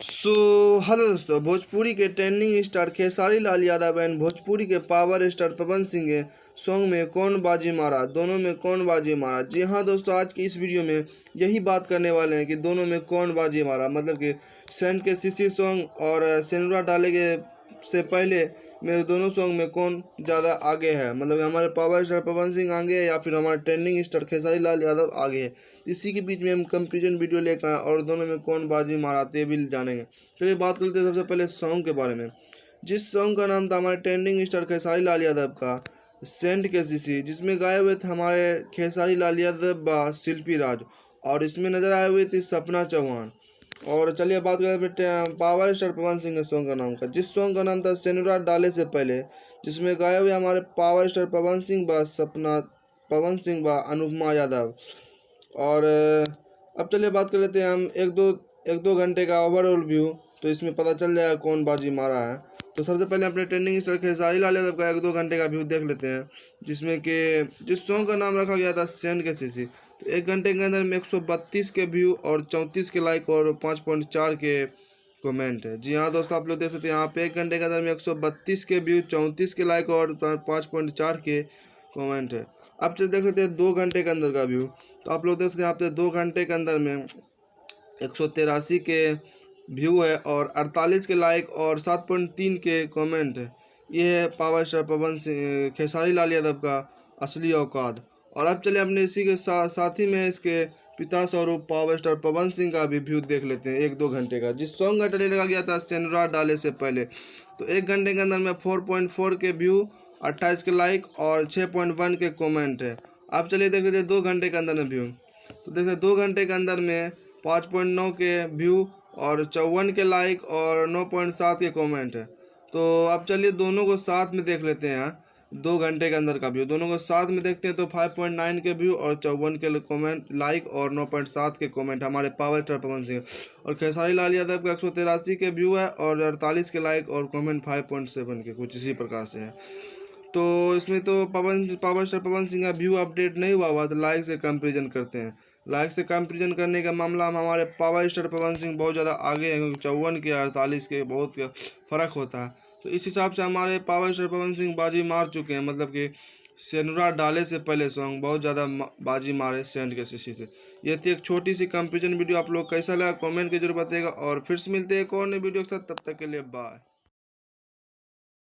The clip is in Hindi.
सो हेलो दोस्तों, भोजपुरी के trending star Khesari Lal Yadav and Bhojpuri के पावर स्टार पवन सिंह के सॉन्ग में कौन बाजी मारा, दोनों में कौन बाजी मारा। जी हाँ दोस्तों, आज की इस वीडियो में यही बात करने वाले हैं कि दोनों में कौन बाजी मारा। मतलब कि सेंट के सीसी सॉन्ग और सेनुरा डाले के से पहले में दोनों सॉन्ग में कौन ज़्यादा आगे है। मतलब हमारे पावर स्टार पवन सिंह आगे है या फिर हमारे ट्रेंडिंग स्टार खेसारी लाल यादव आगे है। इसी के बीच में हम कंपेरिजन वीडियो लेकर आए और दोनों में कौन बाजी माराते भी जानेंगे। चलिए बात करते हैं सबसे पहले सॉन्ग के बारे में। जिस सॉन्ग का नाम था हमारे ट्रेंडिंग स्टार खेसारी लाल यादव का सेंट के सीसी, जिसमें गाए हुए थे हमारे खेसारी लाल यादव व शिल्पी राज, और इसमें नजर आए हुए थे सपना चौहान। और चलिए बात करते हैं पावर स्टार पवन सिंह के सॉन्ग का नाम का, जिस सॉन्ग का नाम था सेनुरा डाले से पहले, जिसमें गाए हुए हमारे पावर स्टार पवन सिंह व अनुपमा यादव। और अब चलिए बात कर लेते हैं हम एक दो घंटे का ओवरऑल व्यू, तो इसमें पता चल जाएगा कौन बाजी मारा है। तो सबसे पहले अपने ट्रेंडिंग स्टार खेसारी लाल यादव का एक दो घंटे का व्यू देख लेते हैं, जिसमें कि जिस सॉन्ग का नाम रखा गया था सेंट के सीसी। तो एक घंटे के अंदर में 132 के व्यू और 34 के लाइक और 5.4 के कमेंट है। जी हाँ दोस्तों, आप लोग देख सकते हैं यहाँ पे एक घंटे के अंदर में 132 के व्यू, 34 के लाइक और 5.4 के कमेंट है। अब चलिए देख सकते हैं 2 घंटे के अंदर का व्यू। तो आप लोग देख सकते हैं यहाँ पे 2 घंटे के अंदर में 183 के व्यू है और 48 के लाइक और 7.3 के कमेंट है। ये है पावर स्टार पवन सिंह खेसारी लाल यादव का असली औकात। और अब चले अपने इसी के साथ ही में इसके पिता स्वरूप पावर स्टार पवन सिंह का भी व्यू देख लेते हैं एक दो घंटे का, जिस सॉन्ग का ट्रेलर लगा गया था सेनुरा डाले से पहले। तो एक घंटे के अंदर में 4.4 के व्यू, 28 के लाइक और 6.1 के कमेंट है। अब चलिए देख लेते हैं 2 घंटे के अंदर में व्यू। तो देखिए 2 घंटे के अंदर में 5.9 के व्यू और 54 के लाइक और 9.7 के कमेंट है। तो अब चलिए दोनों को साथ में देख लेते हैं। 2 घंटे के अंदर का व्यू दोनों को साथ में देखते हैं तो 5.9 के व्यू और 54 के कमेंट लाइक और 9.7 के कमेंट हमारे पावर स्टार पवन सिंह। और खेसारी लाल यादव का 183 के व्यू है और 48 के लाइक और कमेंट 5.7 के, कुछ इसी प्रकार से है। तो इसमें तो पावर स्टार पवन सिंह का व्यू अपडेट नहीं हुआ तो लाइक से कंपेरिजन करते हैं। लाइक से कंपेरिजन करने का मामला में हमारे पावर स्टार पवन सिंह बहुत ज़्यादा आगे हैं, क्योंकि 54 के 48 के बहुत फ़र्क होता है। तो इस हिसाब से हमारे पावर स्टार पवन सिंह बाजी मार चुके हैं। मतलब कि सेनुरा डाले से पहले सॉन्ग बहुत ज़्यादा बाजी मारे सेंट के सीसी से। ये थी एक छोटी सी कंपेरिजन वीडियो। आप लोग कैसा लगा कमेंट के जरूर बताइएगा, और फिर से मिलते हैं एक और नई वीडियो के साथ। तब तक के लिए बाय।